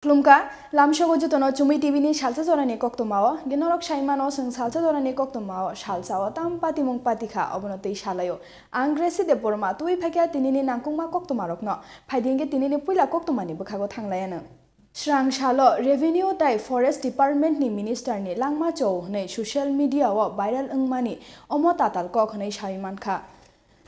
Klumka, lamshogo jutono Chumui TV ni Salsa Jorani Koktwma ginorok saimano sing Salsa Jorani Koktwma Salsa tampa timung patikha obonotei salayo ang Gracy Debbarma tui phakya tinini nangkungma Koktwma rokno phaidinge tinini puila Koktwma ni bukhago thanglayano Srang Shalo Revenue tai Forest Department ni Minister ni langma chow nei social media o viral ungmani omo tatal kok nei saimankha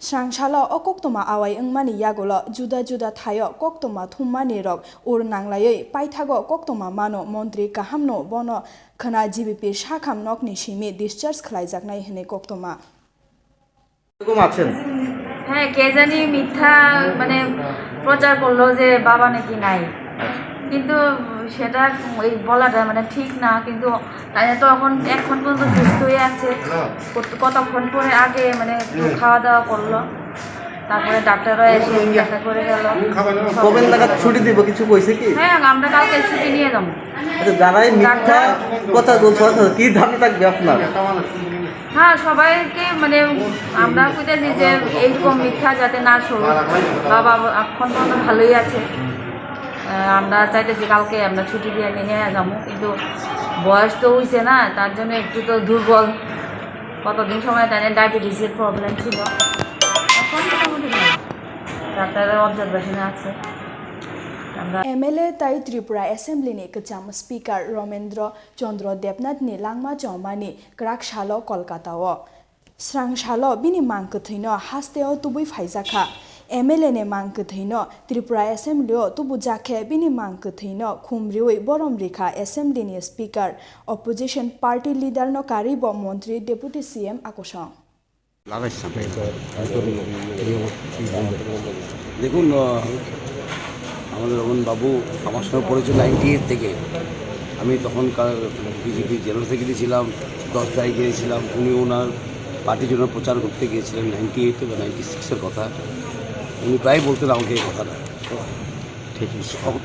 Srang Shalo o Koktwma awai ungmani yagolo juda juda thayo Koktwma thummani rok ur nanglayoi paithago Koktwma mano montri kahamno bono khana GBP shakham nokni simi discharge khlaijaknai hene Koktwma এরকম আছেন হ্যাঁ কে জানি মিথ্যা মানে প্রচার করলো যে বাবা নাকি নাই কিন্তু সেটা ওই বলাটা মানে ঠিক না কিন্তু তাই তো এখন পর্যন্ত সুস্থ হয়ে আছে কতক্ষণ পরে আগে মানে একটু খাওয়া দাওয়া করলো তারপরে ডাক্তাররা এসে দেখা করে গেল কবে নাগাদ ছুটি দিব কিছু কইছে কি হ্যাঁ আমরা কালকে ছুটি নিয়ে যাবো আচ্ছা যারাই মিথ্যা কথা বলছে কি ধারণা থাকবে আপনার হ্যাঁ সবাইকে মানে আমরা কইতেছি যে এইরকম মিথ্যা যাতে না শুরু বাবা এখন পর্যন্ত ভালোই আছে আমরা চাইতেছি কালকে আমরা ছুটি দিয়ে নিয়ে যাবো কিন্তু বয়স তো হয়েছে না তার জন্য একটু তো দুর্বল কতদিন সময় তাই ডায়াবেটিসের প্রবলেম ছিল এখন মোটামুটি ডাক্তারের অবজারভেশনে আছে MLA tai Tripura Assembly ni kacham Speaker Ramendra Chandra Debnath ni langma chawmani krak shalo Kolkata o Srang shalo bini mangkthino hasteo tubui phaijakha MLA ne mangkthino Tripura Assembly o tubu jakhe bini mangkthino khumrioi boromrikha Assembly ni Speaker Opposition Party Leader no karibo Montri Deputy CM akosong দেখুন আমাদের রমন বাবু আমার সঙ্গে পড়েছিল 98 থেকে আমি তখনকার BJP general secretary ছিলাম 10 তারিখে গিয়েছিলাম উনি ওনার পার্টির জন্য প্রচার করতে গিয়েছিলেন 98 বা 96-এর কথা উনি প্রায় বলতেন আমাকে এই কথাটা ঠিক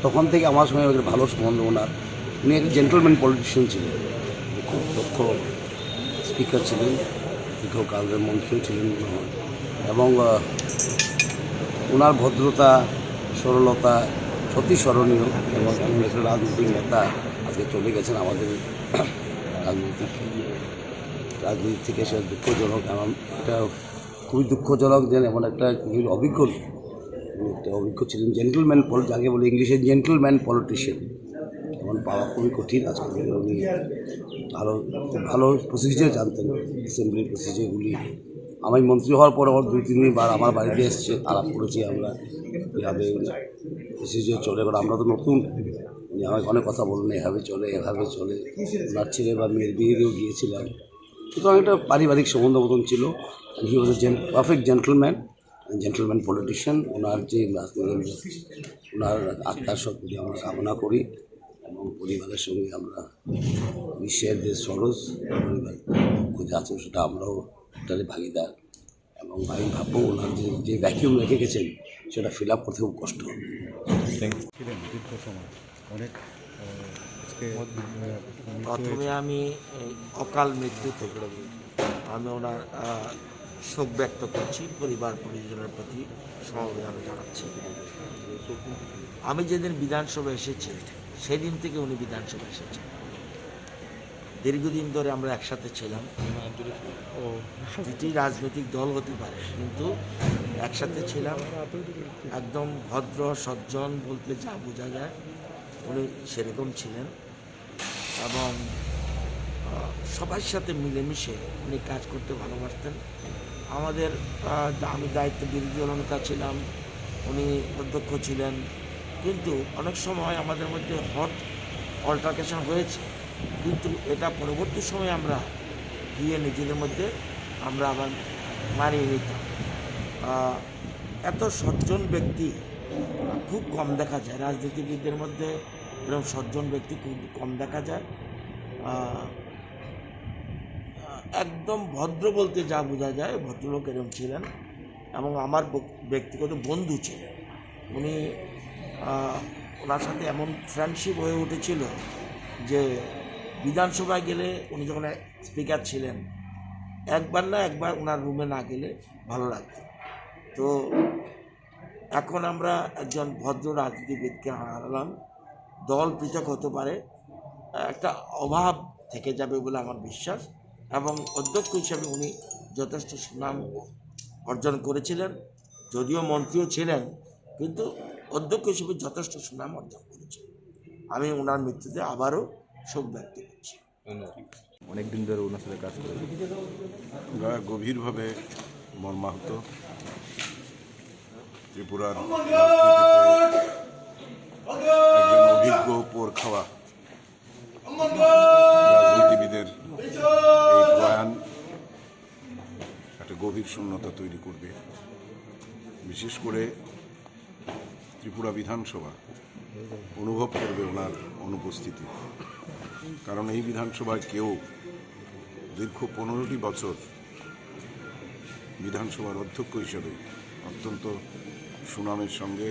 তখন থেকে আমার সঙ্গে ভালো সম্বন্ধ ওনার উনি একটা জেন্টলম্যান পলিটিশিয়ান ছিলেন খুব দক্ষ স্পিকার ছিলেন দীর্ঘকালের মন্ত্রীও ছিলেন এবং ওনার ভদ্রতা সরলতা সত্যি স্মরণীয় এবং এমন একটা রাজনৈতিক নেতা আজকে চলে গেছেন আমাদের রাজনীতি থেকে সে দুঃখজনক এমন এটা খুবই দুঃখজনক যে এমন একটা অভিজ্ঞ ছিলেন জেন্টলম্যান যাকে বলে ইংলিশে জেন্টলম্যান পলিটিশিয়ান এমন পাওয়া খুবই কঠিন আজকে উনি খুব ভালো প্রসিজিয়ার জানতেন অ্যাসেম্বলির প্রসিজিয়ারগুলি আমি মন্ত্রী হওয়ার পর 2-3 বার আমার বাড়িতে এসছে আলাপ করেছি আমরা এভাবে প্রসিজিয়ার চলে এবার আমরা তো নতুন উনি আমাকে অনেক কথা বললেন এভাবে চলে ওনার ছেলে বা মেয়ের বিয়েতেও গিয়েছিলাম সুতরাং একটা পারিবারিক সম্বন্ধ মতন ছিল হি ওয়াজ এ পারফেক্ট জেন্টলম্যান পলিটিশিয়ান ওনার যে ওনার আত্মার শক্তি আমরা কামনা করি এবং পরিবারের সঙ্গে আমরা বিশ্বের যে সরস পরিবার আছে সেটা আমরাও এটারে ভাগিদার এবং আমি ভাববো ওনার যে ভ্যাকিউম রেখে গেছেন সেটা ফিল আপ করতে খুব কষ্ট হবে প্রথমে আমি অকাল মৃত্যু থেকে আমি ওনার শোক ব্যক্ত করছি পরিবার পরিজনের প্রতি সমবেদনা জানাচ্ছি আমি যেদিন বিধানসভা এসেছি সেদিন থেকে উনি বিধানসভা এসেছেন দীর্ঘদিন ধরে আমরা একসাথে ছিলাম দুটি রাজনৈতিক দল হতে পারে কিন্তু একসাথে ছিলাম একদম ভদ্র সজ্জন বলতে যা বোঝা যায় উনি সেরকম ছিলেন এবং সবার সাথে মিলেমিশে উনি কাজ করতে ভালোবাসতেন আমাদের আমি দায়িত্ব বিরোধী দলনেতা ছিলাম উনি অধ্যক্ষ ছিলেন কিন্তু অনেক সময় আমাদের মধ্যে হট অল্টারকেশন হয়েছে কিন্তু এটা পরবর্তী সময়ে আমরা গিয়ে নিজেদের মধ্যে আমরা আবার মানিয়ে নিতাম এত সজ্জন ব্যক্তি খুব কম দেখা যায় রাজনীতিবিদদের মধ্যে এরকম সজ্জন ব্যক্তি খুব কম দেখা যায় একদম ভদ্র বলতে যা বোঝা যায় ভদ্রলোক এরকম ছিলেন এবং আমার ব্যক্তিগত বন্ধু ছিলেন উনি ওনার সাথে এমন ফ্রেন্ডশিপ হয়ে উঠেছিল যে বিধানসভায় গেলে উনি যখন স্পিকার ছিলেন একবার ওনার রুমে না গেলে ভালো লাগতো তো এখন আমরা একজন ভদ্র রাজনীতিবিদকে হারালাম দল পৃথক হতে পারে, একটা অভাব থেকে যাবে বলে আমার বিশ্বাস। এবং অধ্যক্ষ হিসাবে উনি যথেষ্ট সুনাম অর্জন করেছিলেন, যদিও মন্ত্রীও ছিলেন, কিন্তু অধ্যক্ষ হিসেবে যথেষ্ট সুনাম অর্জন করেছেন। আমি ওনার মৃত্যুতে আবারও শোক ব্যক্ত করছি। অনেকদিন ধরে ওনার সাথে কাজ করে গভীরভাবে মর্মাহত। ত্রিপুরার একজন অভিজ্ঞ পোর খাওয়া রাজনীতিবিদের এই প্রয়াণ একটা গভীর শূন্যতা তৈরি করবে। বিশেষ করে ত্রিপুরা বিধানসভা অনুভব করবে ওনার অনুপস্থিতি, কারণ এই বিধানসভায় কেউ দীর্ঘ 15টি বছর বিধানসভার অধ্যক্ষ হিসেবে অত্যন্ত সুনামের সঙ্গে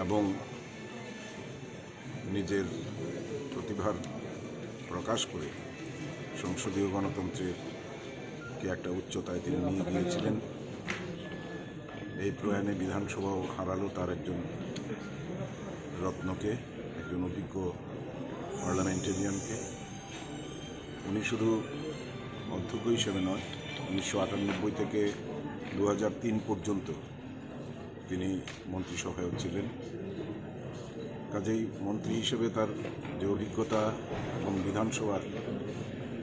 এবং নিজের প্রতিভার প্রকাশ করে সংসদীয় গণতন্ত্রের কে একটা উচ্চতায় তিনি নিয়ে গিয়েছিলেন। এই প্রয়াণে বিধানসভাও হারালো তার একজন রত্নকে, একজন অভিজ্ঞ পার্লামেন্টেরিয়ানকে। উনি শুধু অধ্যক্ষ হিসেবে নয়, 1998 থেকে 2003 পর্যন্ত তিনি মন্ত্রিসভায়ও ছিলেন। কাজেই মন্ত্রী হিসেবে তার যে অভিজ্ঞতা এবং বিধানসভার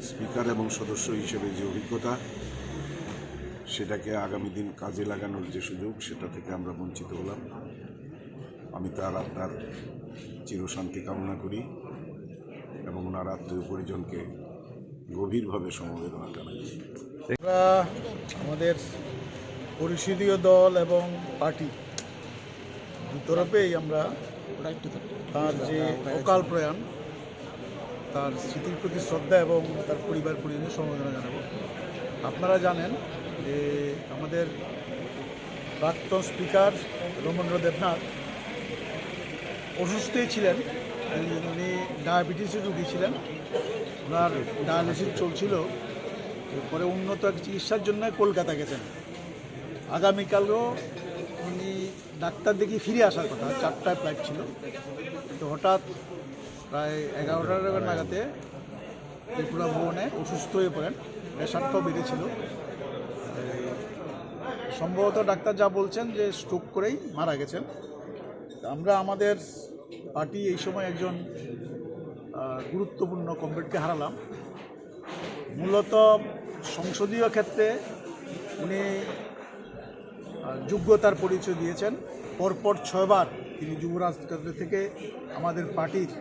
স্পিকার এবং সদস্য হিসেবে যে অভিজ্ঞতা, সেটাকে আগামী দিন কাজে লাগানোর যে সুযোগ, সেটা থেকে আমরা বঞ্চিত হলাম। আমি তার আত্মার চিরশান্তি কামনা করি এবং ওনার আত্মীয় পরিজনকে গভীরভাবে সমবেদনা জানাই। আমরা আমাদের পরিষদীয় দল এবং পার্টি দুতরফেই আমরা তার যে অকাল প্রয়াণ, তার স্মৃতির প্রতি শ্রদ্ধা এবং তার পরিবার পরিজনের সমবেদনা জানাবো। আপনারা জানেন যে আমাদের প্রাক্তন স্পিকার রমেন্দ্র দেবনাথ অসুস্থই ছিলেন, উনি ডায়াবেটিসের রোগী ছিলেন, ওনার ডায়ালিসিস চলছিল। এরপরে উন্নত এক চিকিৎসার জন্য কলকাতা গেছেন। আগামীকালও উনি ডাক্তার দেখিয়ে ফিরে আসার কথা, 4টায় ফ্লাইট ছিল, কিন্তু হঠাৎ প্রায় 11টা নাগাদে ত্রিপুরা ভবনে অসুস্থ হয়ে পড়েন। প্রেশারটাও বেড়েছিল, সম্ভবত ডাক্তার যা বলছেন যে স্ট্রোক করেই মারা গেছেন। আমরা আমাদের পার্টি এই সময় একজন গুরুত্বপূর্ণ কমরেডকে হারালাম। মূলত সংসদীয় ক্ষেত্রে উনি যোগ্যতার পরিচয় দিয়েছেন। পরপর 6 বার তিনি যুবরাজ কেন্দ্র থেকে আমাদের পার্টির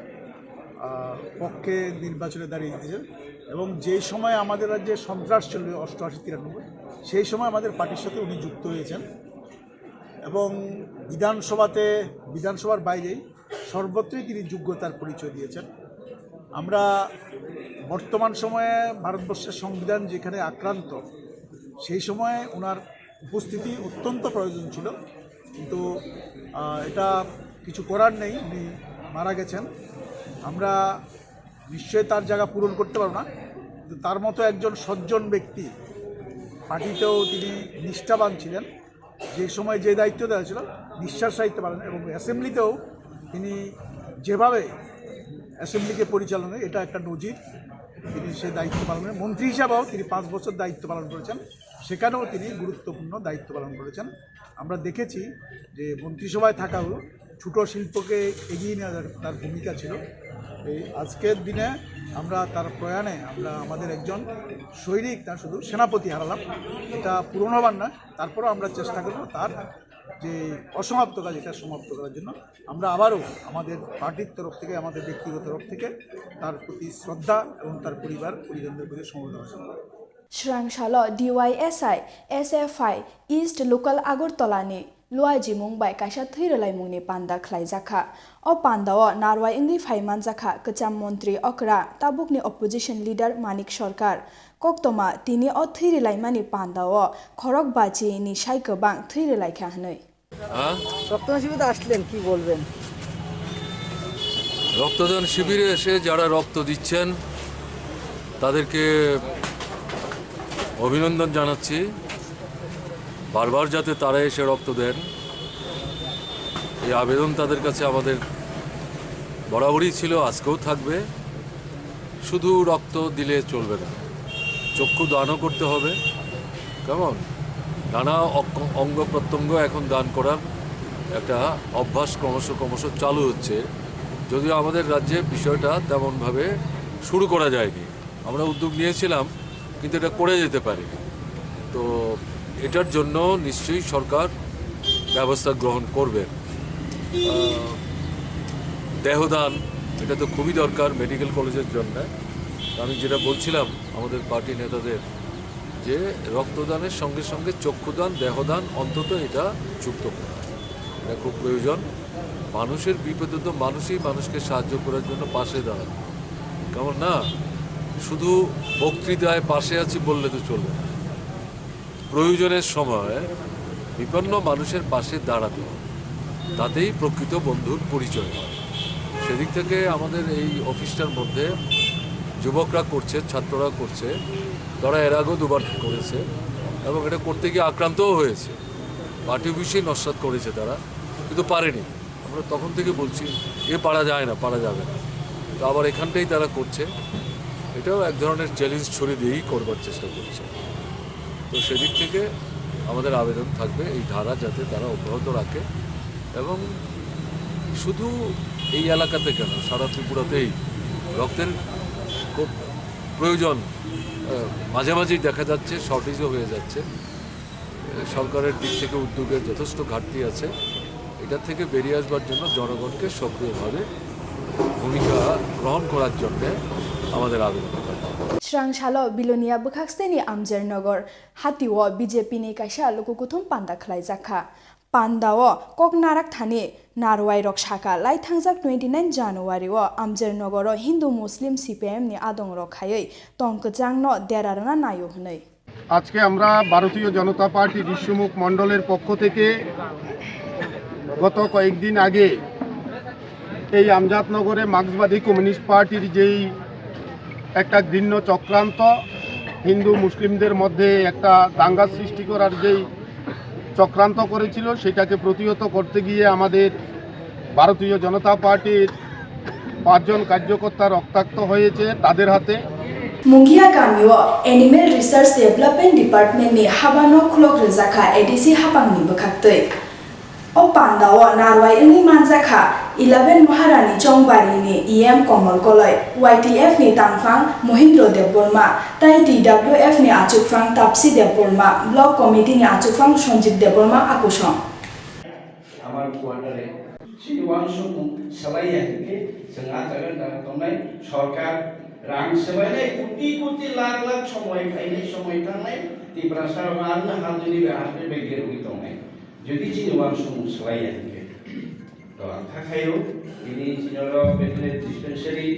পক্ষে নির্বাচনে দাঁড়িয়ে দিয়েছেন এবং যেই সময় আমাদের রাজ্যে সন্ত্রাস ছিল 88-93, সেই সময় আমাদের পার্টির সাথে উনি যুক্ত হয়েছেন এবং বিধানসভার বাইরেই সর্বত্রই তিনি যোগ্যতার পরিচয় দিয়েছেন। আমরা বর্তমান সময়ে ভারতবর্ষের সংবিধান যেখানে আক্রান্ত, সেই সময়ে ওনার উপস্থিতি অত্যন্ত প্রয়োজন ছিল, কিন্তু এটা কিছু করার নেই, উনি মারা গেছেন। আমরা নিশ্চয়ই তার জায়গা পূরণ করতে পারব না, কিন্তু তার মতো একজন সজ্জন ব্যক্তি, পার্টিতেও তিনি নিষ্ঠাবান ছিলেন, যে সময় যে দায়িত্ব দেওয়া ছিল নিঃশ্বাস দায়িত্ব পালন, এবং অ্যাসেম্বলিতেও তিনি যেভাবে অ্যাসেম্বলিকে পরিচালনা, এটা একটা নজির। তিনি সে দায়িত্ব পালন করেন। মন্ত্রী হিসাবেও তিনি 5 বছর দায়িত্ব পালন করেছেন, সেখানেও তিনি গুরুত্বপূর্ণ দায়িত্ব পালন করেছেন। আমরা দেখেছি যে মন্ত্রিসভায় থাকাও ছোটো শিল্পকে এগিয়ে নেওয়ার তার ভূমিকা ছিল। এই আজকের দিনে আমরা তার প্রয়াণে আমরা আমাদের একজন সৈনিক, তার শুধু সেনাপতি হারালাম। এটা পূরণ হবার না, তারপরেও আমরা চেষ্টা করব তার যে অসমাপ্ত কাজ, এটা সমাপ্ত করার জন্য। আমরা আবারও আমাদের পার্টির তরফ থেকে, আমাদের ব্যক্তিগত তরফ থেকে তার প্রতি শ্রদ্ধা এবং তার পরিজনদের প্রতি সমবেদনা জানাই। Shrangshalo DYSI SFI East Local Agortolani Luai Jimung by Kaisha Thirelai Mungni Panda Klaizaka O Pandao Narwai Indi Faiman Zaka Kacham Montri Okra Tabukni Opposition Leader Manik Sorkar Koktwma Tini O Thirelai Mani Pandao Khorok Baji Ni Shaikabang Thirelai Khanoi রক্তদান শিবিরে আসলেন, কি বলবেন? রক্তদান শিবিরে এসে যারা রক্ত দিচ্ছেন তাদেরকে অভিনন্দন জানাচ্ছি। বারবার যাতে তারা এসে রক্ত দেন, এই আবেদন তাদের কাছে আমাদের বরাবরই ছিল, আজকেও থাকবে। শুধু রক্ত দিলে চলবে না, চক্ষু দানও করতে হবে। কেমন নানা অঙ্গ প্রত্যঙ্গ এখন দান করার একটা অভ্যাস ক্রমশ চালু হচ্ছে, যদিও আমাদের রাজ্যে বিষয়টা তেমনভাবে শুরু করা যায়নি। আমরা উদ্যোগ নিয়েছিলাম, কিন্তু এটা করে যেতে পারিনি। তো এটার জন্য নিশ্চয়ই সরকার ব্যবস্থা গ্রহণ করবে। দেহদান এটা তো খুবই দরকার মেডিকেল কলেজের জন্য। আমি যেটা বলছিলাম আমাদের পার্টি নেতাদের, যে রক্তদানের সঙ্গে সঙ্গে চক্ষুদান, দেহদান অন্তত এটা যুক্ত করা, এটা খুব প্রয়োজন। মানুষের বিপদে তো মানুষই মানুষকে সাহায্য করার জন্য পাশে দাঁড়াবে, কেমন না? শুধু বক্তৃতায় পাশে আছি বললে তো চলবে না, প্রয়োজনের সময় বিপন্ন মানুষের পাশে দাঁড়াতে হবে, তাতেই প্রকৃত বন্ধুর পরিচয় হয়। সেদিক থেকে আমাদের এই অফিসটার মধ্যে যুবকরা করছে, ছাত্ররা করছে, তারা এর আগেও দুবার করেছে এবং এটা করতে গিয়ে আক্রান্তও হয়েছে। পার্টি অফিসেই নস্যাৎ করেছে তারা, কিন্তু পারেনি। আমরা তখন থেকে বলছি পারা যায় না, পারা যাবে না, তো আবার এখানটাই তারা করছে। এটাও এক ধরনের চ্যালেঞ্জ ছড়িয়ে দিয়েই করবার চেষ্টা করছে। তো সেদিক থেকে আমাদের আবেদন থাকবে এই ধারা যাতে তারা অব্যাহত রাখে, এবং শুধু এই এলাকাতে কেন, সারা ত্রিপুরাতেই রক্তের খুব প্রয়োজন। মাঝে মাঝেই দেখা যাচ্ছে শর্টেজও হয়ে যাচ্ছে। সরকারের দিক থেকে উদ্যোগের যথেষ্ট ঘাটতি আছে। এটা থেকে বেরিয়ে আসবার জন্য জনগণকে সক্রিয়ভাবে ভূমিকা গ্রহণ করার জন্য আমাদের আবেদন থাকবে। Srangshalo Bilonia Bukhaksteni Amjarnagar Hatiwo BJP ni kaisa lokukuthum panda khlaijaka Pandao Koknarak Thani Narwai Rok Shaka Lai Thangjak 29 January o Amjarnagar Hindu Muslim CPM ni adong rokhayai Tongkjangno derarana nayo hnei আজকে আমরা ভারতীয় জনতা party বিশ্বমুখ মণ্ডলের পক্ষ থেকে গত কয়েকদিন আগে এই আমজাদনগরে মার্ক্সবাদী কমিউনিস্ট পার্টির যেই একটা ঘৃণ্য চক্রান্ত হিন্দু মুসলিমদের মধ্যে একটা দাঙ্গা সৃষ্টি করার যেই চক্রান্ত করেছিল, সেটাকে প্রতিহত করতে গিয়ে আমাদের ভারতীয় জনতা পার্টির 5 জন কার্যকর্তা রক্তাক্ত হয়েছে তাদের হাতে। Mungia Kamio Animal Research Development Department ni Habano Klok Rezaka ADC Hapang ni Bukhaktei O Pandao Narwai Ini Manjaka 11 Maharani Chongbari ni EM Komol Koloi YTF ni Tangfang Mohindro Debbarma Tai DWF ni Achukfang Tapsi Debbarma Block Committee ni Achukfang Sonjit Debbarma Akusong Amar Kuatare Siwan Sumu Salaya ke Sengat Jagan Tonai Sorkar Rang sebagai kuti lag সময় খাইলে সময় থাকলে তিপ্রাসার মান হাজুরি আসবে বেগের উইতমে যদি চিনওয়ান সমস্যাই আছে তো থাকায়ও তিনি চিনর বেতনের ডিসপেন্সারি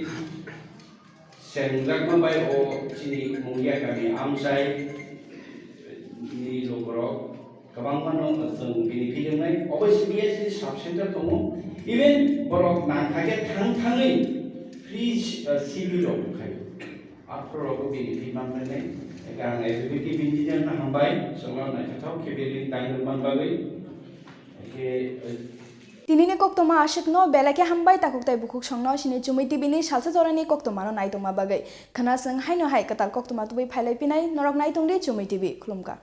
সেংলাকমাবাই ও চিনি মুঙ্গিয়া গামি আমসাই नि लोगराव गोबां मानो जों बेनिफिट मोननाय अबयसे बियो साब सेन्टार दङ इभेन बरक नांखागे थाङै फ्रि सिभिलाव दंखायो आफोरावबो बेनिफिट मोननाय गां एजुकेटिभ इन्जिनियार हामबाय जोंनाव नायथाव केबिलिं दांगोरमान बागै एके Tinini Koktwma ashikno belake hambai takuktai bukuk songno shini Chumui TV ni Salsa Jorani Koktwma no naitongma bagai khana sing haino hai katal Koktwma tubai phailai pinai norok naitongdi Chumui TV khulumka